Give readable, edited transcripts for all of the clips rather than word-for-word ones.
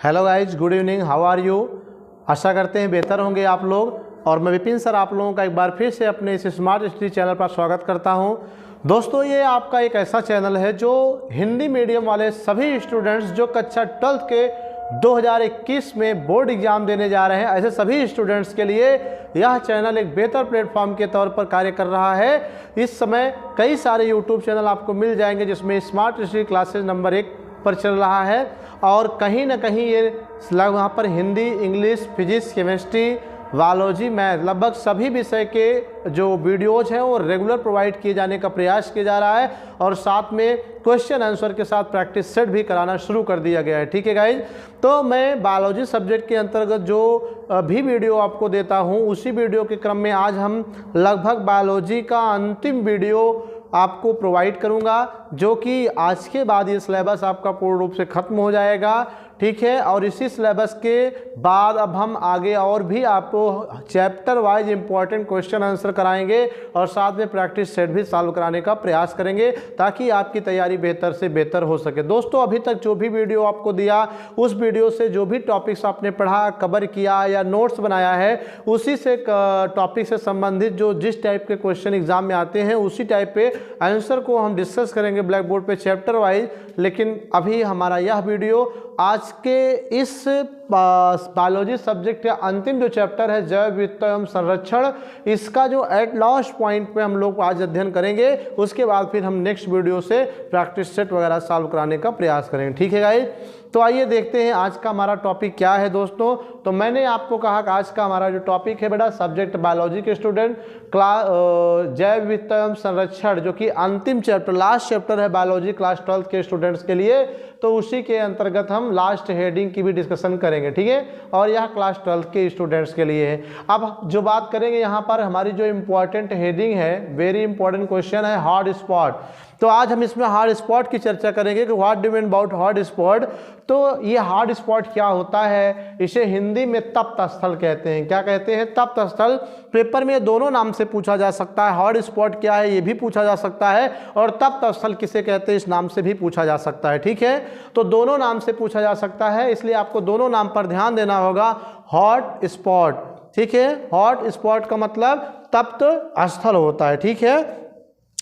Hello guys, good evening, how are you. आशा करते हैं बेहतर होंगे आप लोग। और मैं विपिन सर आप लोगों का एक बार फिर से अपने इस स्मार्ट स्टडी चैनल पर स्वागत करता हूं। दोस्तों, ये आपका एक ऐसा चैनल है जो हिंदी मीडियम वाले सभी स्टूडेंट्स जो कक्षा 12th के 2021 में बोर्ड एग्जाम देने जा रहे हैं, ऐसे सभी स्टूडेंट्स के लिए यह चैनल एक बेहतर प्लेटफॉर्म के तौर पर कार्य कर रहा है। इस समय कई सारे यूट्यूब चैनल आपको मिल जाएंगे जिसमें स्मार्ट स्टडी क्लासेस नंबर 1 पर चल रहा है, और कहीं ना कहीं ये वहाँ पर Hindi, English, physics, chemistry, biology, math, लगभग सभी विषय के जो वीडियोज़ हैं वो रेगुलर प्रोवाइड किए जाने का प्रयास किया जा रहा है, और साथ में क्वेश्चन आंसर के साथ प्रैक्टिस सेट भी कराना शुरू कर दिया गया है। ठीक है गाइज, तो मैं बायोलॉजी सब्जेक्ट के अंतर्गत जो भी वीडियो आपको देता हूँ, उसी वीडियो के क्रम में आज हम लगभग बायोलॉजी का अंतिम वीडियो आपको प्रोवाइड करूंगा, जो कि आज के बाद ये सिलेबस आपका पूर्ण रूप से ख़त्म हो जाएगा। ठीक है, और इसी सिलेबस के बाद अब हम आगे और भी आपको chapter wise important question answer कराएंगे, और साथ में प्रैक्टिस सेट भी सॉल्व कराने का प्रयास करेंगे ताकि आपकी तैयारी बेहतर से बेहतर हो सके। दोस्तों, अभी तक जो भी वीडियो आपको दिया, उस वीडियो से जो भी टॉपिक्स आपने पढ़ा, कवर किया या नोट्स बनाया है, उसी से टॉपिक से संबंधित जो जिस टाइप के क्वेश्चन एग्जाम में आते हैं उसी टाइप पे आंसर को हम डिस्कस करेंगे ब्लैक बोर्ड पे चैप्टर वाइज। लेकिन अभी हमारा यह वीडियो आज के इस बायोलॉजी सब्जेक्ट का अंतिम जो चैप्टर है, जैव विविधता एवं संरक्षण, इसका जो एट लास्ट पॉइंट पे हम लोग आज अध्ययन करेंगे। उसके बाद फिर हम नेक्स्ट वीडियो से प्रैक्टिस सेट वगैरह सॉल्व कराने का प्रयास करेंगे। ठीक है गाइस, तो आइए देखते हैं आज का हमारा टॉपिक क्या है। दोस्तों, तो मैंने आपको कहा कि आज का हमारा जो टॉपिक है बेटा, सब्जेक्ट बायोलॉजी के स्टूडेंट, क्लास जैव विविधता एवं संरक्षण, जो कि अंतिम चैप्टर, लास्ट चैप्टर है बायोलॉजी क्लास 12th के स्टूडेंट्स के लिए। तो उसी के अंतर्गत हम लास्ट हेडिंग की भी डिस्कशन करेंगे। ठीक है, और यह क्लास 12th के स्टूडेंट्स के लिए है। अब जो बात करेंगे यहाँ पर, हमारी जो इम्पोर्टेंट हेडिंग है, वेरी इंपॉर्टेंट क्वेश्चन है, हॉट स्पॉट। तो आज हम इसमें हॉट स्पॉट की चर्चा करेंगे कि what do mean about hot spot. तो ये हॉट स्पॉट क्या होता है, इसे हिंदी में तप्त स्थल कहते हैं। क्या कहते हैं? तप्त स्थल। पेपर में दोनों नाम से पूछा जा सकता है, हॉट स्पॉट क्या है ये भी पूछा जा सकता है, और तप्त स्थल किसे कहते हैं इस नाम से भी पूछा जा सकता है। ठीक है, तो दोनों नाम से पूछा जा सकता है, इसलिए आपको दोनों नाम पर ध्यान देना होगा। हॉट स्पॉट, ठीक है, हॉट स्पॉट का मतलब तप्त स्थल होता है। ठीक है,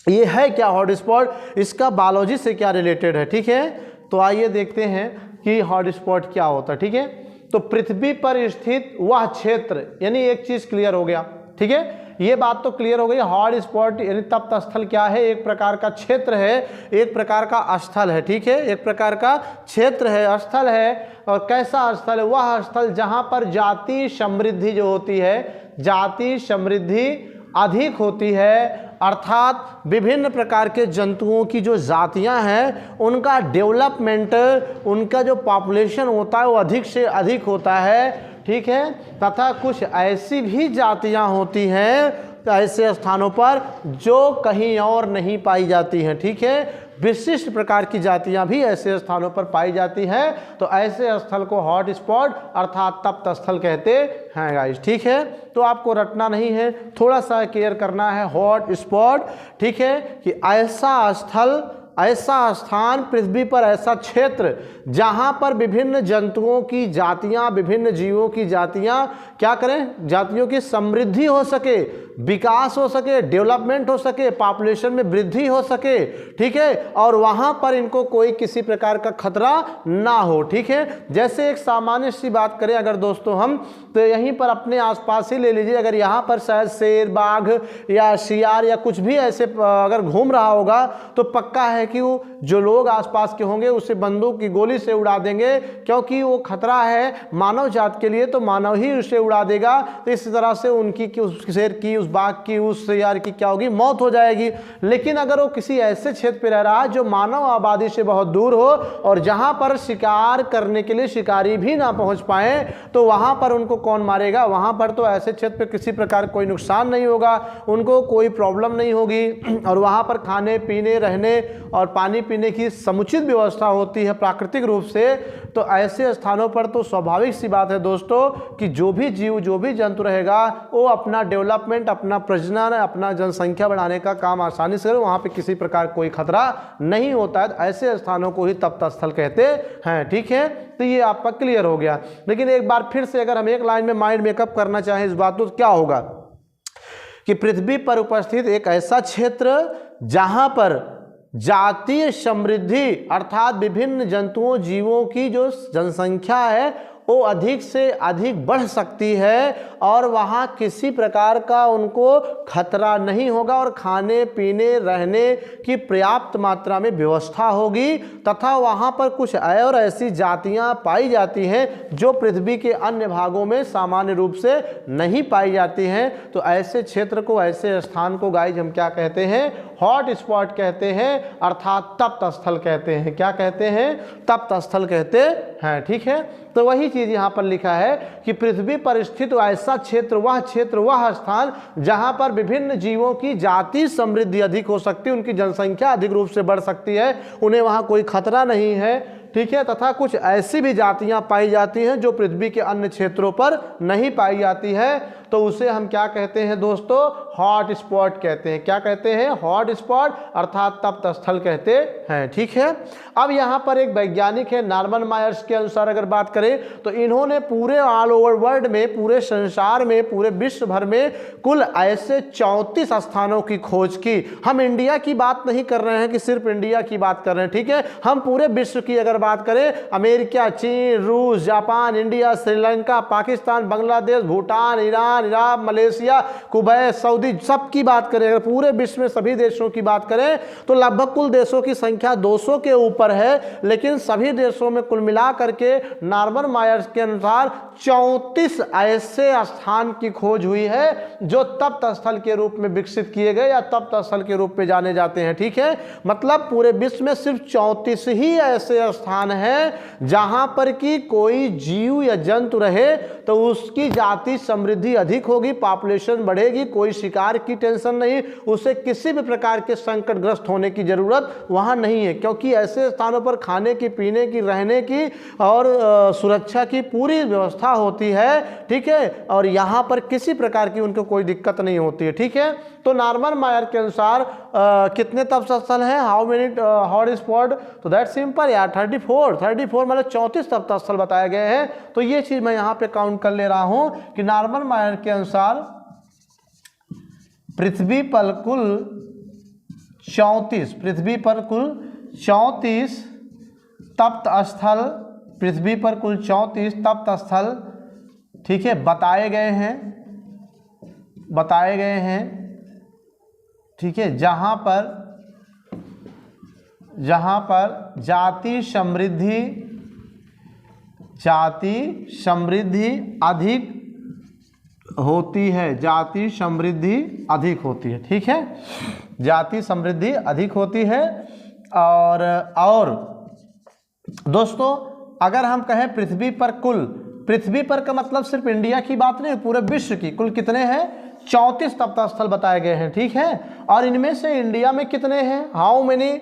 ये है क्या हॉट स्पॉट, इसका बायोलॉजी से क्या रिलेटेड है। ठीक है, तो आइए देखते हैं कि हॉट स्पॉट क्या होता है। ठीक है, तो पृथ्वी पर स्थित वह क्षेत्र, यानी एक चीज क्लियर हो गया। ठीक है, ये बात तो क्लियर हो गई। हॉट स्पॉट यानी तप्त स्थल क्या है? एक प्रकार का क्षेत्र है, एक प्रकार का स्थल है। ठीक है, एक प्रकार का क्षेत्र है, स्थल है। और कैसा स्थल है? वह स्थल जहां पर जाति समृद्धि जो होती है, जाति समृद्धि अधिक होती है, अर्थात विभिन्न प्रकार के जंतुओं की जो जातियां हैं उनका डेवलपमेंट, उनका जो पॉपुलेशन होता है वो अधिक से अधिक होता है। ठीक है, तथा कुछ ऐसी भी जातियां होती हैं ऐसे स्थानों पर जो कहीं और नहीं पाई जाती हैं। ठीक है, विशिष्ट प्रकार की जातियां भी ऐसे स्थानों पर पाई जाती हैं, तो ऐसे स्थल को हॉट स्पॉट अर्थात तप्त स्थल कहते हैं गाइस। ठीक है, तो आपको रटना नहीं है, थोड़ा सा क्लियर करना है। हॉट स्पॉट, ठीक है, कि ऐसा स्थल, ऐसा स्थान पृथ्वी पर, ऐसा क्षेत्र जहां पर विभिन्न जंतुओं की जातियां, विभिन्न जीवों की जातियां क्या करें, जातियों की समृद्धि हो सके, विकास हो सके, डेवलपमेंट हो सके, पॉपुलेशन में वृद्धि हो सके। ठीक है, और वहां पर इनको कोई किसी प्रकार का खतरा ना हो। ठीक है, जैसे एक सामान्य सी बात करें अगर दोस्तों हम, तो यहीं पर अपने आसपास ही ले लीजिए, अगर यहाँ पर शायद शेर, बाघ या शियार या कुछ भी ऐसे अगर घूम रहा होगा, तो पक्का है कि वो जो लोग आसपास के होंगे उसे बंदूक की गोली से उड़ा देंगे, क्योंकि वो खतरा है मानव जात के लिए, तो मानव ही उसे उड़ा देगा। तो इस तरह से उनकी, उस शेर की, उस बाघ की, उस शियार की क्या होगी, मौत हो जाएगी। लेकिन अगर वो किसी ऐसे क्षेत्र पे रह रहा है जो मानव आबादी से बहुत दूर हो, और जहां पर शिकार करने के लिए शिकारी भी ना पहुंच पाए, तो वहां पर उनको कौन मारेगा? वहां पर तो ऐसे क्षेत्र पे किसी प्रकार कोई नुकसान नहीं होगा, उनको कोई प्रॉब्लम नहीं होगी, और वहां पर खाने पीने, रहने और पानी पीने की समुचित व्यवस्था होती है प्राकृतिक रूप से, तो ऐसे स्थानों पर तो स्वाभाविक सी बात है दोस्तों कि जो भी जीव, जो भी जंतु रहेगा वो अपना डेवलपमेंट, अपना प्रजनन, अपना जनसंख्या बढ़ाने का काम आसानी से, वहाँ पे किसी प्रकार कोई खतरा नहीं होता है। ऐसे स्थानों को ही तप्त स्थल कहते हैं। ठीक है, तो ये आपका क्लियर हो गया। लेकिन एक बार फिर से अगर हम एक लाइन में माइंड मेकअप करना चाहें इस बात को, तो क्या होगा कि पृथ्वी पर उपस्थित एक ऐसा क्षेत्र जहां पर जातीय समृद्धि अर्थात विभिन्न जंतुओं जीवों की जो जनसंख्या है वो अधिक से अधिक बढ़ सकती है और वहाँ किसी प्रकार का उनको खतरा नहीं होगा और खाने पीने रहने की पर्याप्त मात्रा में व्यवस्था होगी, तथा वहाँ पर कुछ और ऐसी जातियाँ पाई जाती हैं जो पृथ्वी के अन्य भागों में सामान्य रूप से नहीं पाई जाती हैं। तो ऐसे क्षेत्र को, ऐसे स्थान को गाइज हम क्या कहते हैं? हॉट स्पॉट कहते हैं, अर्थात तप्त स्थल कहते हैं। क्या कहते हैं? तप्त स्थल कहते हैं। ठीक है, तो वही चीज़ यहाँ पर लिखा है कि पृथ्वी पर स्थित ऐसा क्षेत्र, वह स्थान जहाँ पर विभिन्न जीवों की जाति समृद्धि अधिक हो सकती है, उनकी जनसंख्या अधिक रूप से बढ़ सकती है, उन्हें वहाँ कोई खतरा नहीं है। ठीक है, तथा कुछ ऐसी भी जातियाँ पाई जाती हैं जो पृथ्वी के अन्य क्षेत्रों पर नहीं पाई जाती है, तो उसे हम क्या कहते हैं दोस्तों? हॉट स्पॉट कहते हैं। क्या कहते हैं? हॉट स्पॉट अर्थात तप्त स्थल कहते हैं। ठीक है, अब यहाँ पर एक वैज्ञानिक है, नॉर्मन मायर्स के अनुसार अगर बात करें तो इन्होंने पूरे ऑल ओवर वर्ल्ड में, पूरे संसार में, पूरे विश्व भर में कुल ऐसे 34 स्थानों की खोज की। हम इंडिया की बात नहीं कर रहे हैं कि सिर्फ इंडिया की बात कर रहे हैं। ठीक है, हम पूरे विश्व की अगर बात करें, अमेरिका, चीन, रूस, Japan, India, Sri Lanka, Pakistan, Bangladesh, Bhutan, Iran, Iraq, Malaysia, Kuwait, Saudi, सब की बात करें, अगर पूरे विश्व में सभी देशों की बात करें तो लगभग कुल देशों की संख्या 200 के ऊपर है। लेकिन सभी देशों में कुल मिला करके नॉर्मन मायर्स के अनुसार 34 ऐसे स्थान की खोज हुई है जो तप्त स्थल के रूप में विकसित किए गए या तप्त स्थल के रूप में जाने जाते हैं। ठीक है, मतलब पूरे विश्व में सिर्फ 34 ही ऐसे स्थान हैं जहां पर कि कोई जीव या जंतु रहे तो उसकी जाति समृद्धि अधिक होगी, पॉपुलेशन बढ़ेगी, कोई शिकार की टेंशन नहीं, उसे किसी भी प्रकार के संकटग्रस्त होने की जरूरत वहां नहीं है, क्योंकि ऐसे स्थानों पर खाने की, पीने की, रहने की और सुरक्षा की पूरी व्यवस्था होती है। ठीक है, और यहाँ पर किसी प्रकार की उनको कोई दिक्कत नहीं होती है। ठीक है, तो नॉर्मन मायर के अनुसार कितने तप्त स्थल हैं? How many hot spot? तो दैट सिंपल यार, 34 मतलब 34 तप्त स्थल बताए गए हैं। तो ये चीज मैं यहाँ पे काउंट कर ले रहा हूं कि नॉर्मन मायर के अनुसार पृथ्वी पर कुल 34 तप्त स्थल, पृथ्वी पर कुल 34 तप्त स्थल, ठीक है, बताए गए हैं। ठीक है, जहां पर जाति समृद्धि अधिक होती है, जाति समृद्धि अधिक होती है। ठीक है, जाति समृद्धि अधिक होती है। और दोस्तों अगर हम कहें पृथ्वी पर का मतलब सिर्फ इंडिया की बात नहीं, पूरे विश्व की कुल कितने हैं? 34 तप्त स्थल बताए गए हैं। ठीक है, और इनमें से इंडिया में कितने हैं? How many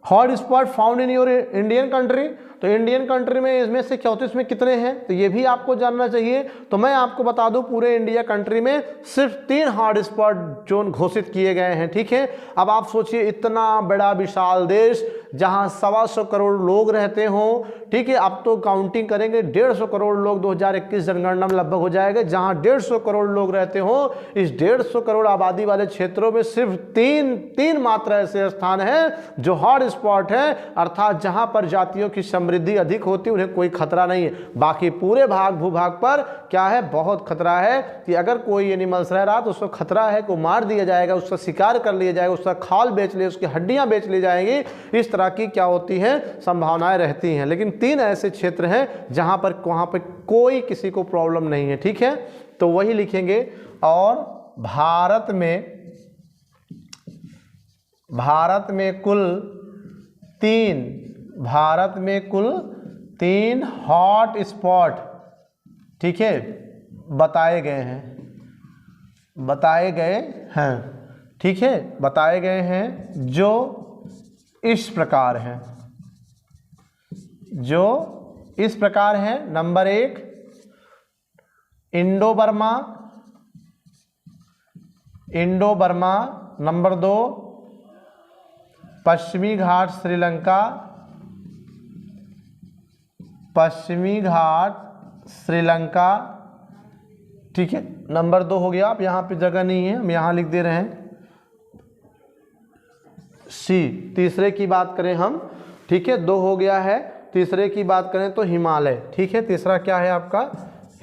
hot spot found in your Indian country? तो इंडियन कंट्री में इसमें से 34 में कितने हैं, तो ये भी आपको जानना चाहिए। तो मैं आपको बता दूं, पूरे इंडिया कंट्री में सिर्फ 3 हॉट स्पॉट जोन घोषित किए गए हैं। ठीक है, अब आप सोचिए इतना बड़ा विशाल देश जहां 125 करोड़ लोग रहते हों, ठीक है, अब तो काउंटिंग करेंगे 150 करोड़ लोग 2021 जनगणना में लगभग हो जाएगा, जहां 150 करोड़ लोग रहते हों, इस 150 करोड़ आबादी वाले क्षेत्रों में सिर्फ तीन मात्र ऐसे स्थान हैं जो हॉट स्पॉट है, अर्थात जहां पर जातियों की समृद्धि अधिक होती है, उन्हें कोई खतरा नहीं है। बाकी पूरे भूभाग पर क्या है? बहुत खतरा है कि अगर कोई एनिमल्स रह रहा तो उसको खतरा है को मार दिया जाएगा, उसका शिकार कर लिया जाएगा, उसका खाल बेच ले, उसकी हड्डियां बेच ली जाएंगी, इस तरह की क्या होती हैं? संभावनाएं रहती हैं। लेकिन 3 ऐसे क्षेत्र हैं जहां पर वहां पर कोई किसी को प्रॉब्लम नहीं है। ठीक है, तो वही लिखेंगे। और भारत में कुल 3 हॉट स्पॉट, ठीक है, बताए गए हैं। ठीक है, बताए गए हैं जो इस प्रकार हैं, जो इस प्रकार हैं। Number 1 Indo Burma, Indo Burma. Number 2 पश्चिमी घाट श्रीलंका, पश्चिमी घाट श्रीलंका, ठीक है। नंबर 2 हो गया। अब यहाँ पे जगह नहीं है, हम यहाँ लिख दे रहे हैं सी। तीसरे की बात करें हम, ठीक है, 2 हो गया है। तीसरे की बात करें तो हिमालय, ठीक है। तीसरा क्या है आपका?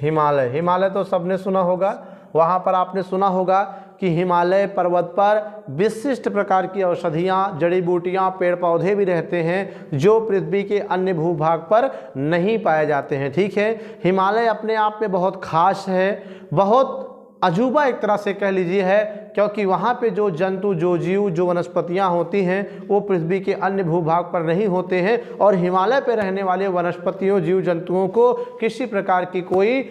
हिमालय। हिमालय तो सबने सुना होगा, वहाँ पर आपने सुना होगा कि हिमालय पर्वत पर विशिष्ट प्रकार की औषधियाँ, जड़ी बूटियाँ, पेड़ पौधे भी रहते हैं जो पृथ्वी के अन्य भूभाग पर नहीं पाए जाते हैं, ठीक है। हिमालय अपने आप में बहुत खास है, बहुत अजूबा एक तरह से कह लीजिए है, क्योंकि वहाँ पे जो जंतु, जो जीव, जो वनस्पतियाँ होती हैं वो पृथ्वी के अन्य भूभाग पर नहीं होते हैं। और हिमालय पे रहने वाले वनस्पतियों, जीव जंतुओं को किसी प्रकार की कोई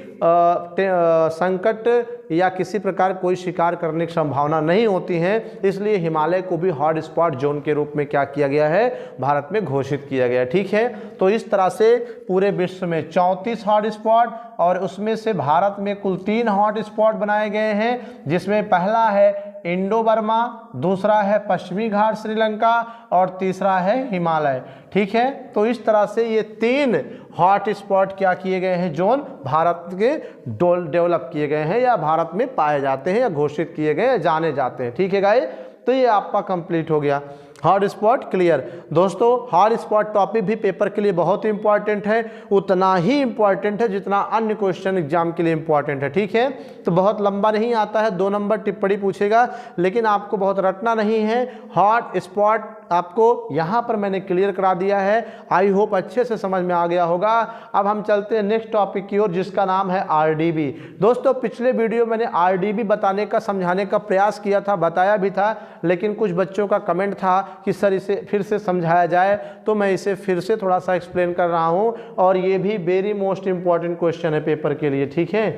संकट या किसी प्रकार कोई शिकार करने की संभावना नहीं होती है। इसलिए हिमालय को भी हॉट स्पॉट जोन के रूप में क्या किया गया है? भारत में घोषित किया गया है, ठीक है। तो इस तरह से पूरे विश्व में 34 हॉट स्पॉट, और उसमें से भारत में कुल 3 हॉट स्पॉट बनाए गए हैं, जिसमें पहला है इंडो बर्मा, दूसरा है पश्चिमी घाट श्रीलंका, और तीसरा है हिमालय, ठीक है। तो इस तरह से ये 3 हॉट स्पॉट क्या किए गए हैं? जोन भारत के डेवलप किए गए हैं, या भारत में पाए जाते हैं, या घोषित किए गए, जाने जाते हैं, ठीक है गाइस। तो ये आपका कंप्लीट हो गया हॉट स्पॉट, क्लियर। दोस्तों हॉट स्पॉट टॉपिक भी पेपर के लिए बहुत इंपॉर्टेंट है, उतना ही इंपॉर्टेंट है जितना अन्य क्वेश्चन एग्जाम के लिए इंपॉर्टेंट है, ठीक है। तो बहुत लंबा नहीं आता है, 2 नंबर टिप्पणी पूछेगा, लेकिन आपको बहुत रटना नहीं है। हॉट स्पॉट आपको यहाँ पर मैंने क्लियर करा दिया है, आई होप अच्छे से समझ में आ गया होगा। अब हम चलते हैं नेक्स्ट टॉपिक की ओर, जिसका नाम है आरडीबी। दोस्तों पिछले वीडियो मैंने आरडीबी बताने का, समझाने का प्रयास किया था, बताया भी था, लेकिन कुछ बच्चों का कमेंट था कि सर इसे फिर से समझाया जाए, तो मैं इसे फिर से थोड़ा सा एक्सप्लेन कर रहा हूँ। और ये भी वेरी मोस्ट इम्पॉर्टेंट क्वेश्चन है पेपर के लिए, ठीक है,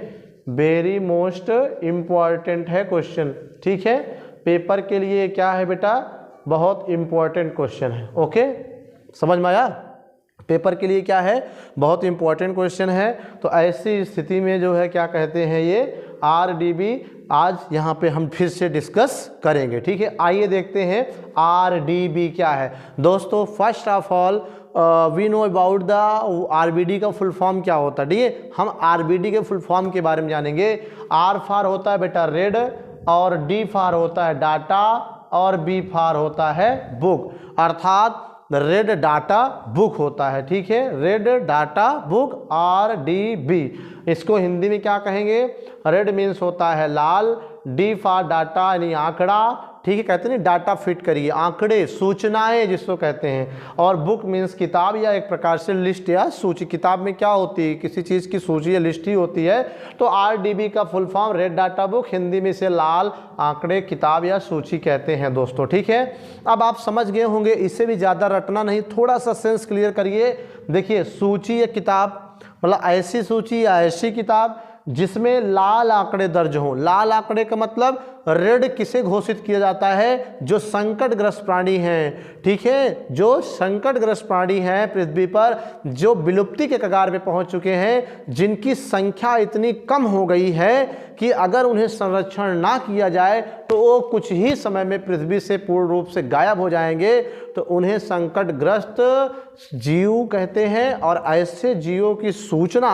वेरी मोस्ट इम्पॉर्टेंट है क्वेश्चन, ठीक है। पेपर के लिए क्या है बेटा? बहुत इंपॉर्टेंट क्वेश्चन है, ओके, समझ में आया? पेपर के लिए क्या है? बहुत इंपॉर्टेंट क्वेश्चन है। तो ऐसी स्थिति में जो है क्या कहते हैं, ये आरडीबी आज यहाँ पे हम फिर से डिस्कस करेंगे, ठीक है। आइए देखते हैं आरडीबी क्या है। दोस्तों first of all we know about the RBD का फुल फॉर्म क्या होता है, ठीक है। हम आरबीडी के फुल फॉर्म के बारे में जानेंगे। आर फॉर होता है बेटा रेड, और डी फॉर होता है डाटा, और बी फॉर होता है बुक, अर्थात रेड डाटा बुक होता है, ठीक है। रेड डाटा बुक आरडीबी, इसको हिंदी में क्या कहेंगे? रेड मीन्स होता है लाल, डी फॉर डाटा यानी आंकड़ा, ठीक है, कहते हैं डाटा फिट करिए, आंकड़े, सूचनाएं जिसको कहते हैं, और बुक मीन्स किताब या एक प्रकार से लिस्ट या सूची। किताब में क्या होती है? किसी चीज़ की सूची या लिस्ट ही होती है। तो आरडीबी का full form red data book, Hindi में से लाल आंकड़े, किताब या सूची कहते हैं दोस्तों, ठीक है। अब आप समझ गए होंगे, इससे भी ज़्यादा रटना नहीं, थोड़ा सा सेंस क्लियर करिए। देखिए सूची या किताब मतलब ऐसी सूची या ऐसी किताब जिसमें लाल आंकड़े दर्ज हों। लाल आंकड़े का मतलब रेड किसे घोषित किया जाता है? जो संकटग्रस्त प्राणी हैं, ठीक है, जो संकटग्रस्त प्राणी हैं पृथ्वी पर, जो विलुप्ति के कगार पे पहुंच चुके हैं, जिनकी संख्या इतनी कम हो गई है कि अगर उन्हें संरक्षण ना किया जाए तो वो कुछ ही समय में पृथ्वी से पूर्ण रूप से गायब हो जाएंगे। तो उन्हें संकटग्रस्त जीव कहते हैं। और ऐसे जीवों की सूचना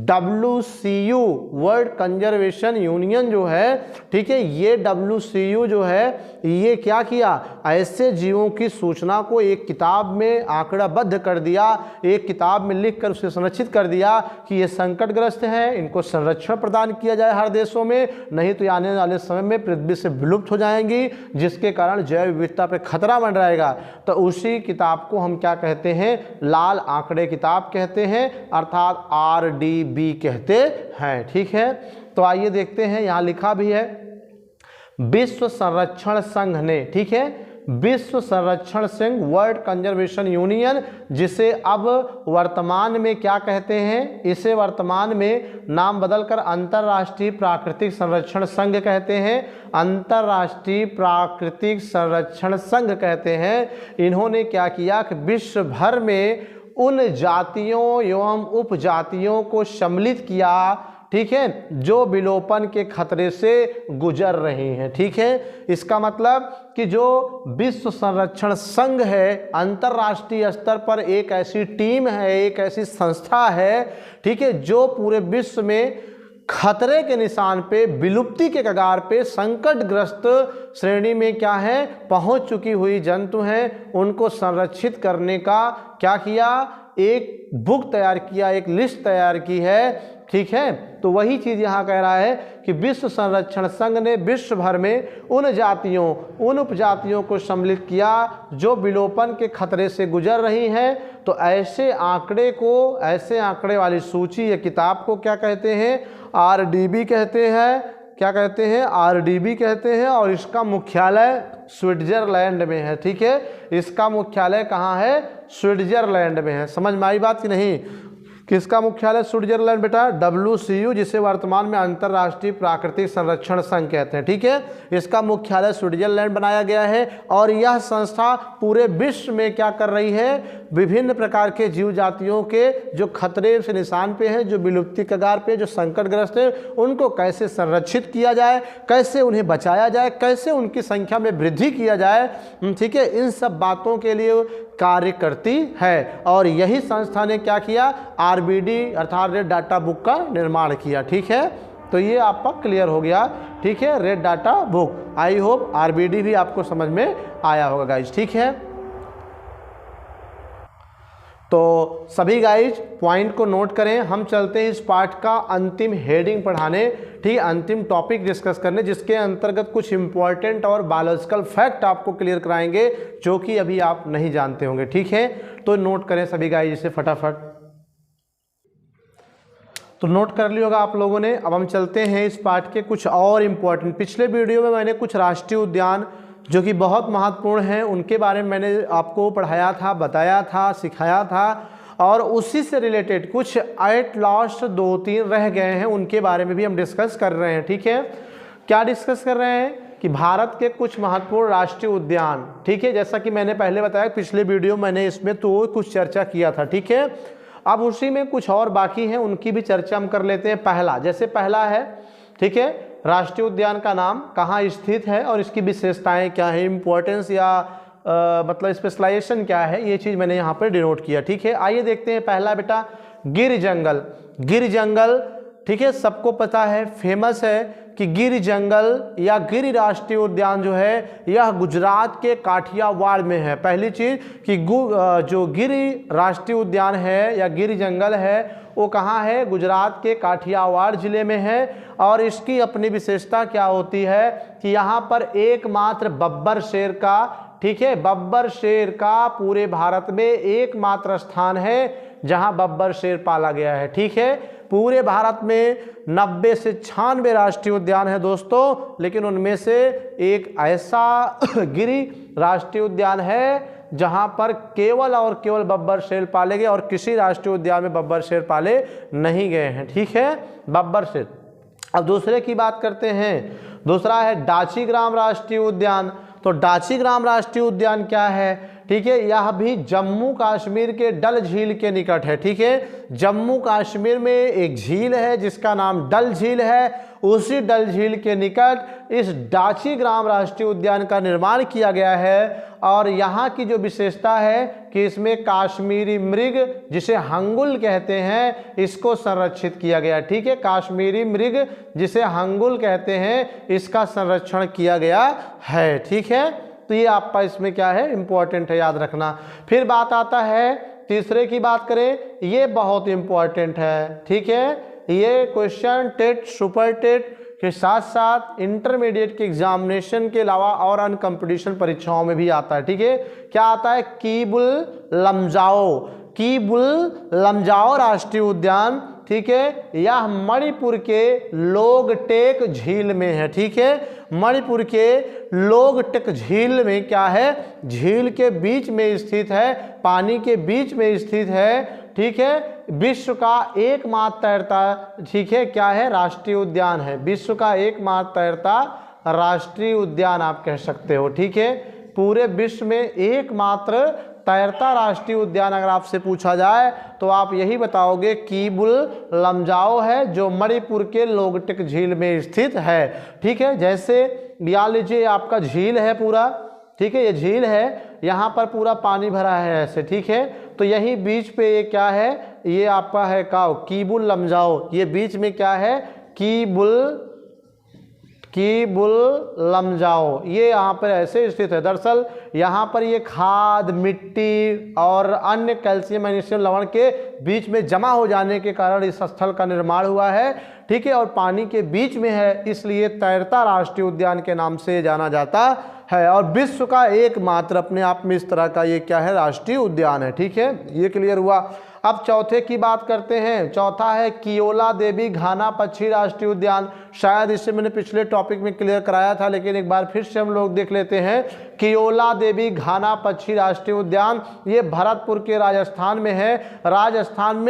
WCU वर्ल्ड कंजर्वेशन यूनियन जो है, ठीक है, ये WCU जो है ये क्या किया? ऐसे जीवों की सूचना को एक किताब में आंकड़ाबद्ध कर दिया, एक किताब में लिखकर उसे संरक्षित कर दिया कि ये संकटग्रस्त हैं, इनको संरक्षण प्रदान किया जाए हर देशों में, नहीं तो आने वाले समय में पृथ्वी से विलुप्त हो जाएंगी, जिसके कारण जैव विविधता पर खतरा बन रहेगा। तो उसी किताब को हम क्या कहते हैं? लाल आंकड़े किताब कहते हैं, अर्थात आरडीबी कहते हैं, ठीक है। तो आइए देखते हैं, यहाँ लिखा भी है विश्व संरक्षण संघ ने, ठीक है, विश्व संरक्षण संघ, वर्ल्ड कंजर्वेशन यूनियन, जिसे अब वर्तमान में क्या कहते हैं, इसे वर्तमान में नाम बदलकर अंतर्राष्ट्रीय प्राकृतिक संरक्षण संघ कहते हैं, अंतर्राष्ट्रीय प्राकृतिक संरक्षण संघ कहते हैं। इन्होंने क्या किया कि विश्व भर में उन जातियों एवं उपजातियों को सम्मिलित किया, ठीक है, जो विलोपन के खतरे से गुजर रही हैं। ठीक है, इसका मतलब कि जो विश्व संरक्षण संघ है, अंतर्राष्ट्रीय स्तर पर एक ऐसी टीम है, एक ऐसी संस्था है, ठीक है, जो पूरे विश्व में खतरे के निशान पे, विलुप्ति के कगार पे, संकटग्रस्त श्रेणी में क्या है, पहुंच चुकी हुई जंतु हैं, उनको संरक्षित करने का क्या किया, एक बुक तैयार किया, एक लिस्ट तैयार की है। ठीक है, तो वही चीज़ यहाँ कह रहा है कि विश्व संरक्षण संघ ने विश्व भर में उन जातियों, उन उपजातियों को सम्मिलित किया जो विलोपन के खतरे से गुजर रही हैं। तो ऐसे आंकड़े को, ऐसे आंकड़े वाली सूची या किताब को क्या कहते हैं, RDB कहते हैं। क्या कहते हैं, RDB कहते हैं। और इसका मुख्यालय स्विट्जरलैंड में है। ठीक है, इसका मुख्यालय कहाँ है, स्विट्जरलैंड में है। समझ में आई बात कि नहीं, किसका मुख्यालय स्विट्जरलैंड बेटा, WCU, जिसे वर्तमान में अंतर्राष्ट्रीय प्राकृतिक संरक्षण संघ कहते हैं। ठीक है, इसका मुख्यालय स्विट्जरलैंड बनाया गया है। और यह संस्था पूरे विश्व में क्या कर रही है, विभिन्न प्रकार के जीव जातियों के जो खतरे से निशान पे हैं, जो विलुप्ति कगार पे, जो संकटग्रस्त है, उनको कैसे संरक्षित किया जाए, कैसे उन्हें बचाया जाए, कैसे उनकी संख्या में वृद्धि किया जाए। ठीक है, इन सब बातों के लिए कार्य करती है। और यही संस्था ने क्या किया, RBD अर्थात रेड डाटा बुक का निर्माण किया। ठीक है, तो ये आपका क्लियर हो गया। ठीक है, red data book, I hope RBD भी आपको समझ में आया होगा गाइज। ठीक है, तो सभी गाइज पॉइंट को नोट करें। हम चलते हैं इस पार्ट का अंतिम हेडिंग पढ़ाने, ठीक, अंतिम टॉपिक डिस्कस करने, जिसके अंतर्गत कुछ इंपॉर्टेंट और बायोलॉजिकल फैक्ट आपको क्लियर कराएंगे जो कि अभी आप नहीं जानते होंगे। ठीक है, तो नोट करें सभी गाइज इसे फटाफट। तो नोट कर लिया होगा आप लोगों ने। अब हम चलते हैं इस पार्ट के कुछ और इम्पोर्टेंट। पिछले वीडियो में मैंने कुछ राष्ट्रीय उद्यान जो कि बहुत महत्वपूर्ण हैं उनके बारे में मैंने आपको पढ़ाया था, बताया था, सिखाया था। और उसी से रिलेटेड कुछ एट लास्ट 2-3 रह गए हैं, उनके बारे में भी हम डिस्कस कर रहे हैं। ठीक है, क्या डिस्कस कर रहे हैं कि भारत के कुछ महत्वपूर्ण राष्ट्रीय उद्यान। ठीक है, जैसा कि मैंने पहले बताया, पिछले वीडियो मैंने इसमें तो कुछ चर्चा किया था। ठीक है, अब उसी में कुछ और बाकी हैं, उनकी भी चर्चा हम कर लेते हैं। पहला, जैसे पहला है, ठीक है, राष्ट्रीय उद्यान का नाम कहाँ स्थित है और इसकी विशेषताएं क्या है, इंपॉर्टेंस या मतलब स्पेशलाइजेशन क्या है, ये चीज़ मैंने यहाँ पर डिनोट किया। ठीक है, आइए देखते हैं। पहला बेटा गिर जंगल। गिर जंगल, ठीक है, सबको पता है, फेमस है कि गिर जंगल या गिर राष्ट्रीय उद्यान जो है यह गुजरात के काठियावाड़ में है। पहली चीज़ कि जो गिर राष्ट्रीय उद्यान है या गिर जंगल है वो कहाँ है, गुजरात के काठियावाड़ जिले में है। और इसकी अपनी विशेषता क्या होती है कि यहाँ पर एकमात्र बब्बर शेर का, ठीक है, बब्बर शेर का पूरे भारत में एकमात्र स्थान है जहाँ बब्बर शेर पाला गया है। ठीक है, पूरे भारत में 90 से 96 राष्ट्रीय उद्यान है दोस्तों, लेकिन उनमें से एक ऐसा गिरि राष्ट्रीय उद्यान है जहां पर केवल और केवल बब्बर शेर पाले गए और किसी राष्ट्रीय उद्यान में बब्बर शेर पाले नहीं गए हैं। ठीक है, बब्बर शेर। अब दूसरे की बात करते हैं। दूसरा है डाचीग्राम राष्ट्रीय उद्यान। तो डाचीग्राम राष्ट्रीय उद्यान क्या है, ठीक है, यह भी जम्मू कश्मीर के डल झील के निकट है। ठीक है, जम्मू कश्मीर में एक झील है जिसका नाम डल झील है, उसी डल झील के निकट इस डाचीग्राम राष्ट्रीय उद्यान का निर्माण किया गया है। और यहाँ की जो विशेषता है कि इसमें काश्मीरी मृग, जिसे हंगुल कहते हैं, इसको संरक्षित किया गया। ठीक है, काश्मीरी मृग जिसे हंगुल कहते हैं, इसका संरक्षण किया गया है। ठीक है, तो ये आपका इसमें क्या है, इंपॉर्टेंट है, याद रखना। फिर बात आता है तीसरे की बात करें, ये बहुत इंपॉर्टेंट है। ठीक है, ये क्वेश्चन टेट, सुपर टेट के साथ साथ इंटरमीडिएट के एग्जामिनेशन के अलावा और अन्य कंपटीशन परीक्षाओं में भी आता है। ठीक है, क्या आता है, कीबुल लमजाओ। कीबुल लमजाओ राष्ट्रीय उद्यान ठीक है, यह मणिपुर के लोकटेक झील में है। ठीक है, मणिपुर के लोकटेक झील में क्या है, झील के बीच में स्थित है, पानी के बीच में स्थित है। ठीक है, विश्व का एकमात्र तैरता, ठीक है, क्या है, राष्ट्रीय उद्यान है। विश्व का एकमात्र तैरता राष्ट्रीय उद्यान आप कह सकते हो। ठीक है, पूरे विश्व में एकमात्र तैरता राष्ट्रीय उद्यान अगर आपसे पूछा जाए तो आप यही बताओगे कीबुल लमजाओ है, जो मणिपुर के लोकटेक झील में स्थित है। ठीक है, जैसे मान लीजिए आपका झील है पूरा, ठीक है, ये झील है, यहाँ पर पूरा पानी भरा है ऐसे। ठीक है, तो यही बीच पे ये क्या है, ये आपका है काव कीबुल लमजाओ, ये बीच में क्या है, कीबुल लमजाओ, ये यहाँ पर ऐसे स्थित है। दरअसल यहाँ पर ये खाद, मिट्टी और अन्य कैल्शियम मैग्नीशियम लवण के बीच में जमा हो जाने के कारण इस स्थल का निर्माण हुआ है। ठीक है, और पानी के बीच में है, इसलिए तैरता राष्ट्रीय उद्यान के नाम से जाना जाता है, और विश्व का एकमात्र अपने आप में इस तरह का ये क्या है, राष्ट्रीय उद्यान है। ठीक है, ये क्लियर हुआ। अब चौथे की बात करते हैं। चौथा है कियोला देवी घाना पक्षी राष्ट्रीय उद्यान। शायद इसे मैंने पिछले टॉपिक में क्लियर कराया था, लेकिन एक बार फिर से हम लोग देख लेते हैं। कियोला देवी घाना पक्षी राष्ट्रीय उद्यान ये भरतपुर के राजस्थान में है। राजस्थान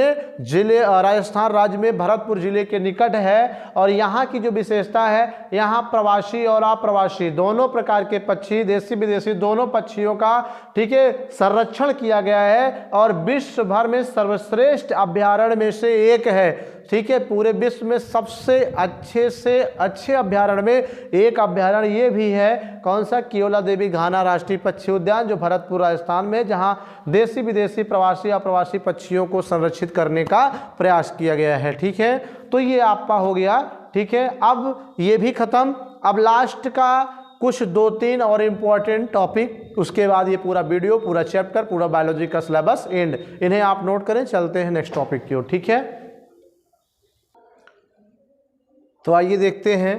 राज्य में भरतपुर जिले के निकट है, और यहाँ की जो विशेषता है, यहाँ प्रवासी और अप्रवासी दोनों प्रकार के पक्षी, देसी विदेशी दोनों पक्षियों का, ठीक है, संरक्षण किया गया है, और विश्व भर में सर्वश्रेष्ठ अभ्यारण्य में से एक है। ठीक है, पूरे विश्व में सबसे अच्छे अभ्यारण्य में एक अभ्यारण्य ये भी है। कौन सा, कियोला देवी घाना राष्ट्रीय पक्षी उद्यान, जो भरतपुर राजस्थान में, जहाँ देसी विदेशी प्रवासी अप्रवासी पक्षियों को संरक्षित करने का प्रयास किया गया है। ठीक है, तो ये आपका हो गया। ठीक है, अब ये भी खत्म। अब लास्ट का कुछ 2-3 और इम्पोर्टेंट टॉपिक, उसके बाद ये पूरा वीडियो, पूरा चैप्टर, पूरा बायोलॉजी का सिलेबस एंड। इन्हें आप नोट करें, चलते हैं नेक्स्ट टॉपिक की ओर। ठीक है, तो आइए देखते हैं।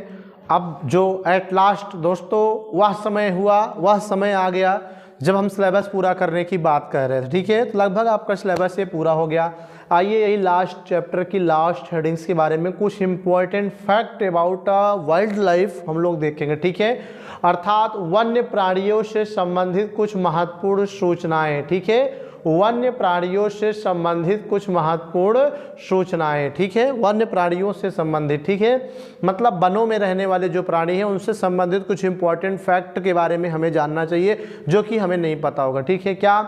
अब जो एट लास्ट दोस्तों वह समय हुआ, वह समय आ गया जब हम सिलेबस पूरा करने की बात कर रहे थे। ठीक है, तो लगभग आपका सिलेबस ये पूरा हो गया। आइए यही लास्ट चैप्टर की लास्ट हेडिंग्स के बारे में कुछ important fact about wild life हम लोग देखेंगे। ठीक है, अर्थात वन्य प्राणियों से संबंधित कुछ महत्वपूर्ण सूचनाएं। ठीक है, वन्य प्राणियों से संबंधित कुछ महत्वपूर्ण सूचनाएं। ठीक है, वन्य प्राणियों से संबंधित, ठीक है, मतलब वनों में रहने वाले जो प्राणी हैं उनसे संबंधित कुछ इंपॉर्टेंट फैक्ट के बारे में हमें जानना चाहिए, जो कि हमें नहीं पता होगा। ठीक है, क्या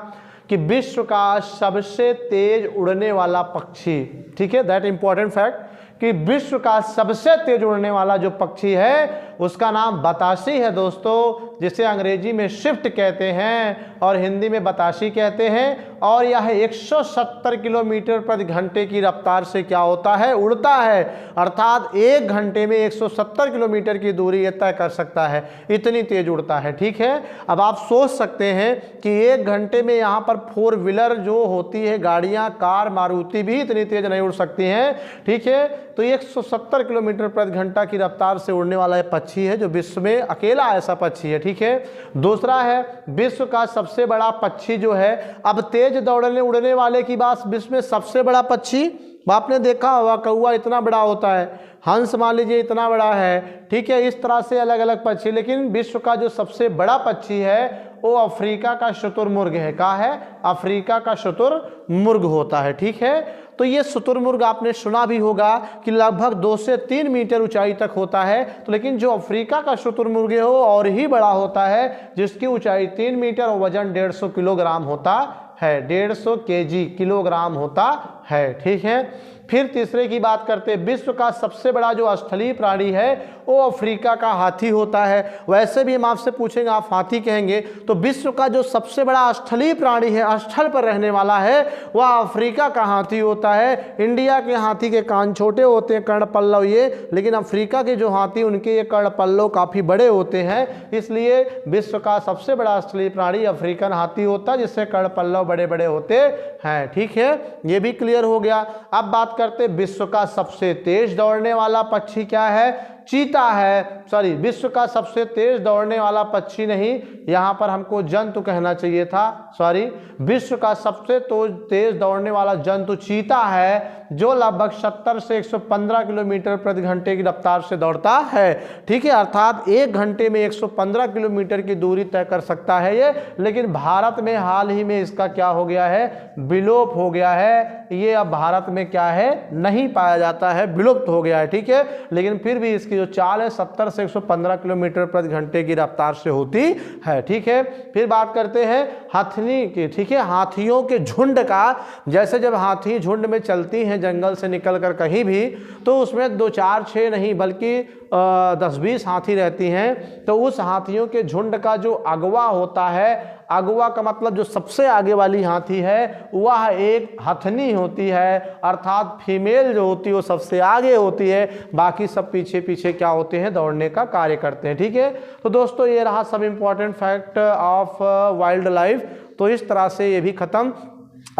कि विश्व का सबसे तेज उड़ने वाला पक्षी, ठीक है, दैट इंपॉर्टेंट फैक्ट, कि विश्व का सबसे तेज उड़ने वाला जो पक्षी है उसका नाम बतासी है दोस्तों, जिसे अंग्रेजी में स्विफ्ट कहते हैं और हिंदी में बतासी कहते हैं। और यह 170 किलोमीटर प्रति घंटे की रफ्तार से क्या होता है, उड़ता है, अर्थात 1 घंटे में 170 किलोमीटर की दूरी यह तय कर सकता है, इतनी तेज उड़ता है। ठीक है, अब आप सोच सकते हैं कि 1 घंटे में यहाँ पर 4 व्हीलर जो होती है गाड़ियाँ, कार, मारुति भी इतनी तेज नहीं उड़ सकती हैं। ठीक है, तो 170 किलोमीटर प्रति घंटा की रफ्तार से उड़ने वाला यह पक्षी है, जो विश्व में अकेला ऐसा पक्षी है। ठीक है, दूसरा है विश्व का सबसे बड़ा पक्षी जो है, अब तेज दौड़ने उड़ने वाले की बात, विश्व में सबसे बड़ा पक्षी आपने देखा होगा, कौवा इतना बड़ा होता है, हंस मान लीजिए इतना बड़ा है। ठीक है, इस तरह से अलग अलग पक्षी, लेकिन विश्व का जो सबसे बड़ा पक्षी है वो अफ्रीका का शुतुरमुर्ग है। कहाँ है, अफ्रीका का शुतुरमुर्ग होता है। ठीक है, तो ये शुतुरमुर्ग आपने सुना भी होगा कि लगभग 2 से 3 मीटर ऊंचाई तक होता है, तो लेकिन जो अफ्रीका का शुतुरमुर्ग है वो और ही बड़ा होता है, जिसकी ऊंचाई 3 मीटर और वजन 150 किलोग्राम होता है, 150 केजी किलोग्राम होता है। ठीक है, फिर तीसरे की बात करते हैं, विश्व का सबसे बड़ा जो स्थलीय प्राणी है वो अफ्रीका का हाथी होता है। वैसे भी हम आपसे पूछेंगे, आप हाथी कहेंगे, तो विश्व का जो सबसे बड़ा स्थलीय प्राणी है, स्थल पर रहने वाला है, वह अफ्रीका का हाथी होता है। इंडिया के हाथी के कान छोटे होते हैं, कर्ण पल्लव ये, लेकिन अफ्रीका के जो हाथी उनके ये कर्ण पल्लव काफ़ी बड़े होते हैं, इसलिए विश्व का सबसे बड़ा स्थलीय प्राणी अफ्रीकन हाथी होता है, जिससे कर्ण पल्लव बड़े बड़े होते हैं। ठीक है, ये भी क्लियर हो गया। अब बात करते विश्व का सबसे तेज दौड़ने वाला पक्षी क्या है। चीता है, सॉरी विश्व का सबसे तेज दौड़ने वाला पक्षी नहीं, यहाँ पर हमको जंतु कहना चाहिए था, सॉरी, विश्व का सबसे तेज दौड़ने वाला जंतु चीता है, जो लगभग 70 से 115 किलोमीटर प्रति घंटे की रफ्तार से दौड़ता है। ठीक है, अर्थात 1 घंटे में 115 किलोमीटर की दूरी तय कर सकता है ये। लेकिन भारत में हाल ही में इसका क्या हो गया है, विलोप हो गया है, ये अब भारत में क्या है, नहीं पाया जाता है, विलुप्त हो गया है। ठीक है, लेकिन फिर भी इसकी जो चाल है 70 से 115 किलोमीटर प्रति घंटे की रफ्तार से होती है। ठीक है, फिर बात करते हैं हाथनी की। ठीक है, हाथियों के झुंड का, जैसे जब हाथी झुंड में चलती हैं जंगल से निकलकर कहीं भी, तो उसमें 2, 4, 6 नहीं बल्कि 10-20 हाथी रहती हैं। तो उस हाथियों के झुंड का जो अगवा होता है, अगवा का मतलब जो सबसे आगे वाली हाथी है, वह एक हथनी होती है, अर्थात फीमेल जो होती है वो सबसे आगे होती है, बाकी सब पीछे पीछे क्या होते हैं, दौड़ने का कार्य करते हैं। ठीक है, तो दोस्तों ये रहा सब important fact of wild life. तो इस तरह से ये भी खत्म।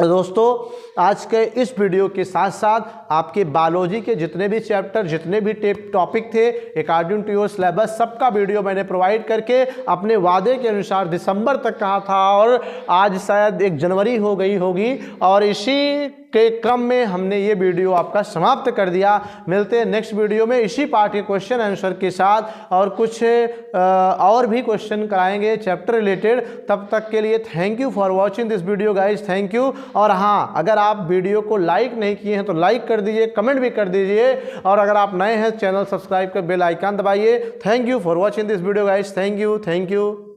दोस्तों आज के इस वीडियो के साथ साथ आपके बायोलॉजी के जितने भी चैप्टर, जितने भी टॉपिक थे अकॉर्डिंग टू योर सिलेबस, सबका वीडियो मैंने प्रोवाइड करके अपने वादे के अनुसार दिसंबर तक कहा था, और आज शायद 1 जनवरी हो गई होगी, और इसी के क्रम में हमने ये वीडियो आपका समाप्त कर दिया। मिलते हैं नेक्स्ट वीडियो में इसी पार्ट के क्वेश्चन आंसर के साथ, और कुछ और भी क्वेश्चन कराएंगे चैप्टर रिलेटेड। तब तक के लिए thank you for watching this video guys, thank you. और हाँ, अगर आप वीडियो को लाइक नहीं किए हैं तो लाइक कर दीजिए, कमेंट भी कर दीजिए, और अगर आप नए हैं चैनल सब्सक्राइब कर बेल आइकन दबाइए। Thank you for watching this video guys, thank you.